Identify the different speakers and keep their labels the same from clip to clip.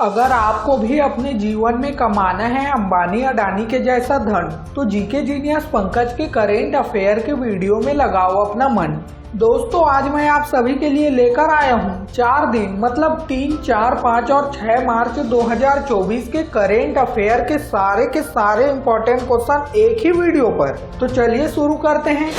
Speaker 1: अगर आपको भी अपने जीवन में कमाना है अंबानी अडानी के जैसा धन, तो जीके जीनियस पंकज के करेंट अफेयर के वीडियो में लगाओ अपना मन। दोस्तों, आज मैं आप सभी के लिए लेकर आया हूं 4 दिन मतलब 3, 4, 5 और 6 मार्च 2024 के करेंट अफेयर के सारे इम्पोर्टेंट क्वेश्चन एक ही वीडियो पर। तो चलिए शुरू करते हैं।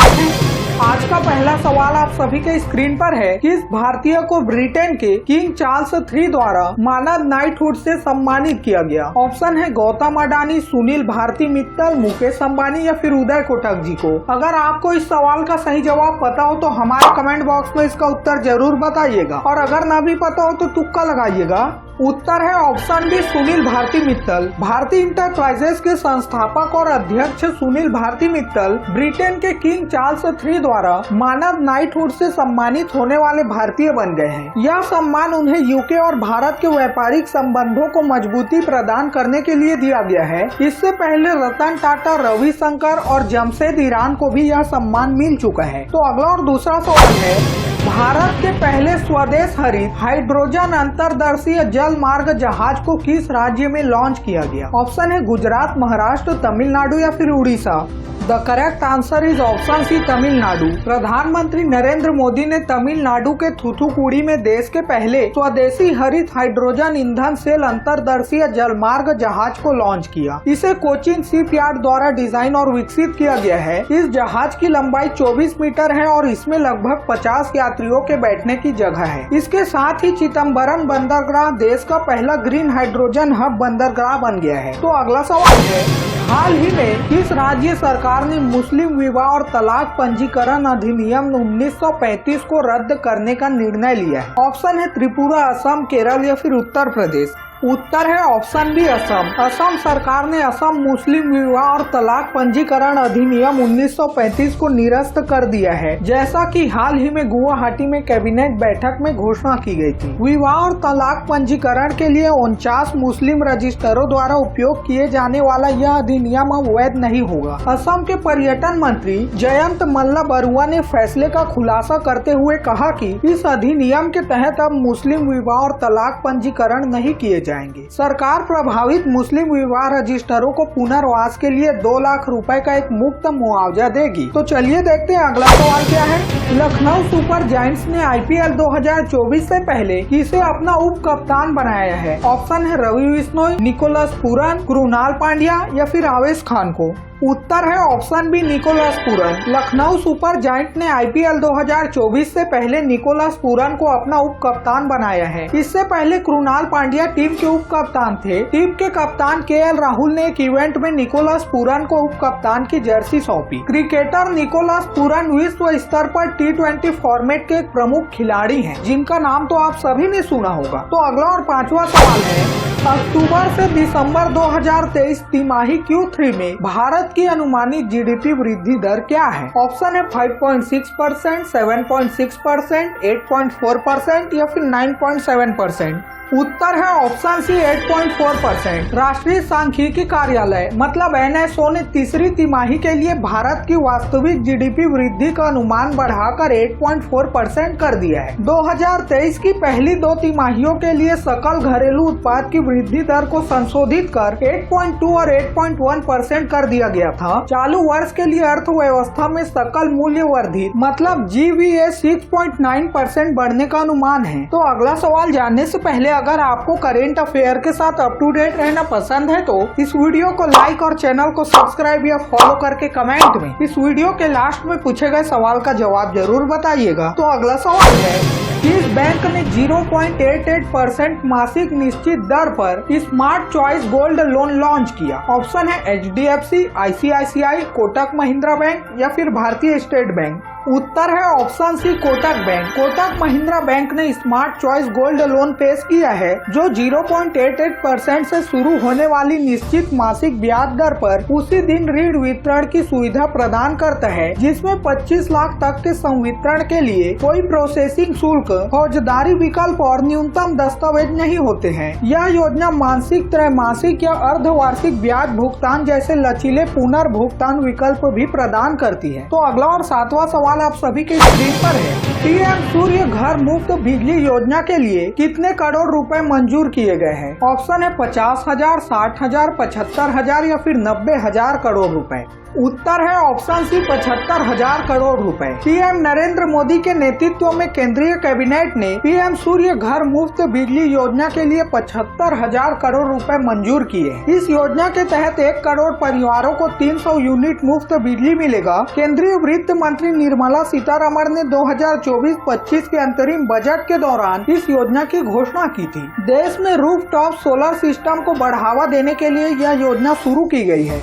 Speaker 1: आज का पहला सवाल आप सभी के स्क्रीन पर है। किस भारतीय को ब्रिटेन के किंग चार्ल्स III द्वारा मानद नाइटहुड से सम्मानित किया गया? ऑप्शन है गौतम अडानी, सुनील भारती मित्तल, मुकेश अंबानी या फिर उदय कोटक जी को। अगर आपको इस सवाल का सही जवाब पता हो तो हमारे कमेंट बॉक्स में इसका उत्तर जरूर बताइएगा, और अगर ना भी पता हो तो तुक्का लगाइएगा। उत्तर है option B, Sunil Bharti Mittal. Bharti Enterprises के संस्थापक और अध्यक्ष सुनील भारती मित्तल ब्रिटेन के किंग चार्ल्स III द्वारा मानद नाइटहुड से सम्मानित होने वाले भारतीय बन गए हैं। यह सम्मान उन्हें यूके और भारत के व्यापारिक संबंधों को मजबूती प्रदान करने के लिए दिया गया है। इससे पहले रतन टाटा, रवि शंकर और जमशेद ईरान को भी यह सम्मान मिल चुका है। तो अगला और दूसरा सवाल है, भारत के पहले स्वदेश हरित हाइड्रोजन अंतर्देशीय जल मार्ग जहाज को किस राज्य में लॉन्च किया गया? ऑप्शन है गुजरात, महाराष्ट्र, तमिलनाडु या फिर Orissa. The correct answer is option C, Tamil Nadu. प्रधानमंत्री नरेंद्र मोदी ने तमिलनाडु के थूथुकुडी में देश के पहले स्वदेशी हरित हाइड्रोजन ईंधन सेल अंतर्देशीय जलमार्ग जहाज को लॉन्च किया। इसे कोचिन शिपयार्ड द्वारा डिजाइन और विकसित किया गया है। इस जहाज की लंबाई 24 मीटर है और इसमें लगभग 50 यात्रियों के बैठने की जगह है। इसके साथ ही चिदम्बरम बंदरगाह देश का पहला ग्रीन हाइड्रोजन हब बंदरगाह बन गया है। तो अगला सवाल है, हाल ही में किस राज्य सरकार ने मुस्लिम विवाह और तलाक पंजीकरण अधिनियम 1935 को रद्द करने का निर्णय लिया है? ऑप्शन है त्रिपुरा, असम, केरल या फिर उत्तर प्रदेश। उत्तर है ऑप्शन बी, असम। असम सरकार ने असम मुस्लिम विवाह और तलाक पंजीकरण अधिनियम 1935 को निरस्त कर दिया है, जैसा कि हाल ही में गुवाहाटी में कैबिनेट बैठक में घोषणा की गई थी। विवाह और तलाक पंजीकरण के लिए 49 मुस्लिम रजिस्टरों द्वारा उपयोग किए जाने वाला यह अधिनियम अब वैध नहीं होगा। असम के पर्यटन मंत्री जयंत मल्ला बरुआ ने फैसले का खुलासा करते हुए कहा कि इस अधिनियम के तहत अब मुस्लिम विवाह और तलाक पंजीकरण नहीं किए जाएंगे। सरकार प्रभावित मुस्लिम विवाह रजिस्टरों को पुनर्वास के लिए 2 लाख रुपए का एक मुफ्त मुआवजा देगी। तो चलिए देखते हैं अगला सवाल क्या है। लखनऊ सुपर जायंट्स ने IPL 2024 से पहले किसे अपना उप कप्तान बनाया है? ऑप्शन है रवि बिश्नोई, निकोलस पूरन, कृणाल पांड्या या फिर आवेश खान को। उत्तर है option B, Nicholas Pooran. Lucknow super giant ने IPL 2024 से पहले निकोलस पूरन को अपना उप कप्तान बनाया है। इससे पहले कृणाल पांड्या टीम के उप कप्तान थे। टीम के कप्तान KL राहुल ने एक इवेंट में निकोलस पूरन को उप कप्तान की जर्सी सौंपी। क्रिकेटर निकोलस पूरन विश्व स्तर पर T20 फॉर्मेट के एक प्रमुख खिलाड़ी हैं, जिनका नाम तो आप सभी ने सुना होगा। तो अगला और 5वां सवाल है, अक्टूबर से दिसंबर 2023 तिमाही Q3 में भारत की अनुमानित GDP वृद्धि दर क्या है? ऑप्शन है 5.6%, 7.6%, 8.4% या फिर 9.7%। उत्तर है ऑप्शन सी, 8.4%। राष्ट्रीय सांख्यिकी कार्यालय मतलब NSO ने तीसरी तिमाही के लिए भारत की वास्तविक GDP वृद्धि का अनुमान बढ़ाकर 8.4% कर दिया है। 2023 की पहली 2 तिमाहियों के लिए सकल घरेलू उत्पाद की वृद्धि दर को संशोधित कर 8.2 और 8.1% कर दिया गया था। चालू वर्ष के लिए अर्थव्यवस्था में सकल मूल्य वर्धित मतलब GVA 6.9% बढ़ने का अनुमान है। तो अगला सवाल जानने से पहले अगर आपको करेंट अफेयर के साथ अप टू डेट रहना पसंद है तो इस वीडियो को लाइक और चैनल को सब्सक्राइब या फॉलो करके कमेंट में इस वीडियो के लास्ट में पूछे गए सवाल का जवाब जरूर बताइएगा। तो अगला सवाल है, किस बैंक ने 0.88% मासिक निश्चित दर पर smart choice gold loan launch किया? ऑप्शन है HDFC, ICICI, Kotak Mahindra bank या फिर भारतीय स्टेट बैंक। उत्तर है option C, Kotak bank. Kotak Mahindra bank ने स्मार्ट चॉइस गोल्ड लोन पेश किया है, जो 0.88% से शुरू होने वाली निश्चित मासिक ब्याज दर पर उसी दिन ऋण वितरण की सुविधा प्रदान करता है, जिसमें 25 लाख तक के संवितरण के लिए कोई प्रोसेसिंग शुल्क, फौजदारी विकल्प और न्यूनतम दस्तावेज नहीं होते हैं। यह योजना मासिक, त्रैमासिक या अर्धवार्षिक ब्याज भुगतान जैसे लचीले पुनर्भुगतान विकल्प भी प्रदान करती है। तो अगला और 7वां सवाल सवाल आप सभी के स्क्रीन पर है। पीएम सूर्य घर मुफ्त बिजली योजना के लिए कितने करोड़ रुपए मंजूर किए गए हैं? ऑप्शन है 50,000, 60,000, 75,000 या फिर 90,000 करोड़ रुपए। उत्तर है ऑप्शन सी 75,000 करोड़ रुपए। पीएम नरेंद्र मोदी के नेतृत्व में केंद्रीय कैबिनेट ने पीएम सूर्य घर मुफ्त बिजली योजना के लिए 75,000 करोड़ रुपए मंजूर किए। इस योजना के तहत 1 करोड़ परिवारों को 300 यूनिट मुफ्त बिजली मिलेगा। केंद्रीय वित्त मंत्री निर्मला सीतारमण ने 2024-25 के अंतरिम बजट के दौरान इस योजना की घोषणा की थी। देश में रूफटॉप सोलर सिस्टम को बढ़ावा देने के लिए यह योजना शुरू की गई है।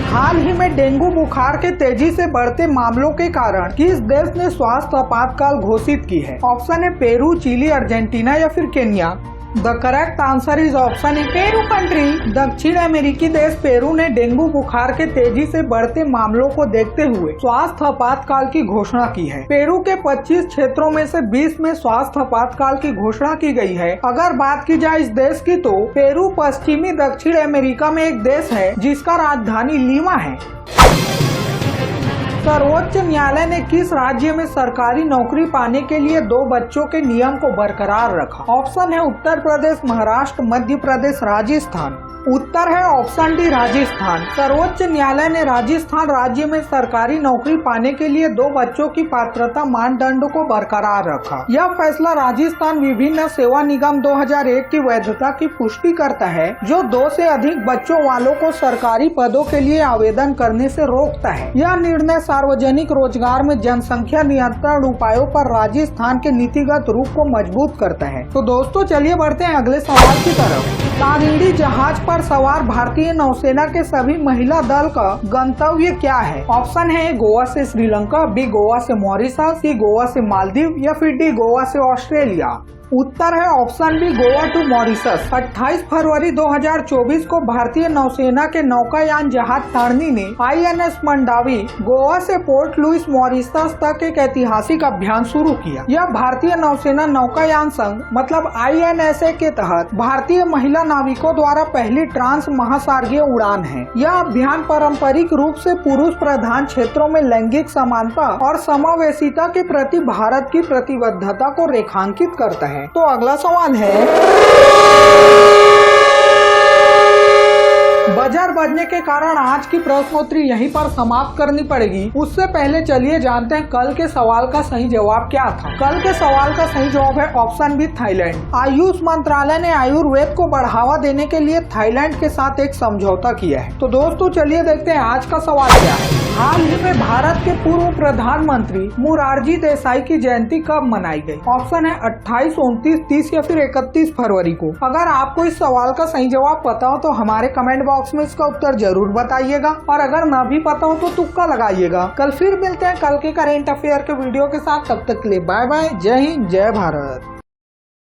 Speaker 1: हाल ही में डेंगू बुखार के तेजी से बढ़ते मामलों के कारण किस देश ने स्वास्थ्य आपातकाल घोषित की है? ऑप्शन है पेरू, चिली, अर्जेंटीना या फिर Kenya. The correct answer is option है पेरू कंट्री। दक्षिण अमेरिकी देश पेरू ने डेंगू बुखार के तेजी से बढ़ते मामलों को देखते हुए स्वास्थ्य आपातकाल की घोषणा की है। पेरू के 25 क्षेत्रों में से 20 में स्वास्थ्य आपातकाल की घोषणा की गई है। अगर बात की जाए इस देश की तो पेरू पश्चिमी दक्षिण अमेरिका में एक देश है जिसका राजधानी लीमा है। सर्वोच्च न्यायालय ने किस राज्य में सरकारी नौकरी पाने के लिए 2 बच्चों के नियम को बरकरार रखा? ऑप्शन है उत्तर प्रदेश, महाराष्ट्र, मध्य प्रदेश, राजस्थान। उत्तर है ऑप्शन डी राजस्थान। सर्वोच्च न्यायालय ने राजस्थान राज्य में सरकारी नौकरी पाने के लिए 2 बच्चों की पात्रता मानदंड को बरकरार रखा। यह फैसला राजस्थान विभिन्न सेवा निगम 2001 की वैधता की पुष्टि करता है, जो 2 से अधिक बच्चों वालों को सरकारी पदों के लिए आवेदन करने से रोकता है। यह निर्णय सार्वजनिक रोजगार में जनसंख्या नियंत्रण उपायों पर राजस्थान के नीतिगत रूप को मजबूत करता है। तो दोस्तों चलिए बढ़ते हैं अगले सवाल की तरफ। कावेरी जहाज पर सवार भारतीय नौसेना के सभी महिला दल का गंतव्य क्या है? ऑप्शन है गोवा से श्रीलंका, बी गोवा से मॉरिशस, सी गोवा से मालदीव या फिर डी गोवा से ऑस्ट्रेलिया। उत्तर है option B Goa to Mauritius. 28 फरवरी 2024 को भारतीय नौसेना के नौकायान जहाज तारनी ने INS मंडावी गोवा से पोर्ट लुइस मॉरिशस तक एक ऐतिहासिक अभियान शुरू किया। यह भारतीय नौसेना नौकायान संघ मतलब INSA के तहत भारतीय महिला नाविकों द्वारा पहली ट्रांस महासागरीय उड़ान है। यह अभियान पारंपरिक रूप से पुरुष प्रधान क्षेत्रों में लैंगिक समानता और समावेशिता के प्रति भारत की प्रतिबद्धता को रेखांकित करता है। तो अगला सवाल है, बजर बजने के कारण आज की प्रश्नोत्तरी यहीं पर समाप्त करनी पड़ेगी। उससे पहले चलिए जानते हैं कल के सवाल का सही जवाब क्या था। कल के सवाल का सही जवाब है ऑप्शन बी थाईलैंड। आयुष मंत्रालय ने आयुर्वेद को बढ़ावा देने के लिए थाईलैंड के साथ एक समझौता किया है। तो दोस्तों चलिए देखते हैं आज का सवाल क्या है। हाल ही में भारत के पूर्व प्रधानमंत्री मोरारजी देसाई की जयंती कब मनाई गई? ऑप्शन है 28, 29, 30 या फिर 31 फरवरी को। अगर आपको इस सवाल का सही जवाब पता हो तो हमारे कमेंट बॉक्स में इसका उत्तर जरूर बताइएगा, और अगर ना भी पता हो तो तुक्का लगाइएगा। कल फिर मिलते हैं कल के करेंट अफेयर के वीडियो के साथ। तब तक के लिए बाय बाय। जय हिंद, जय भारत।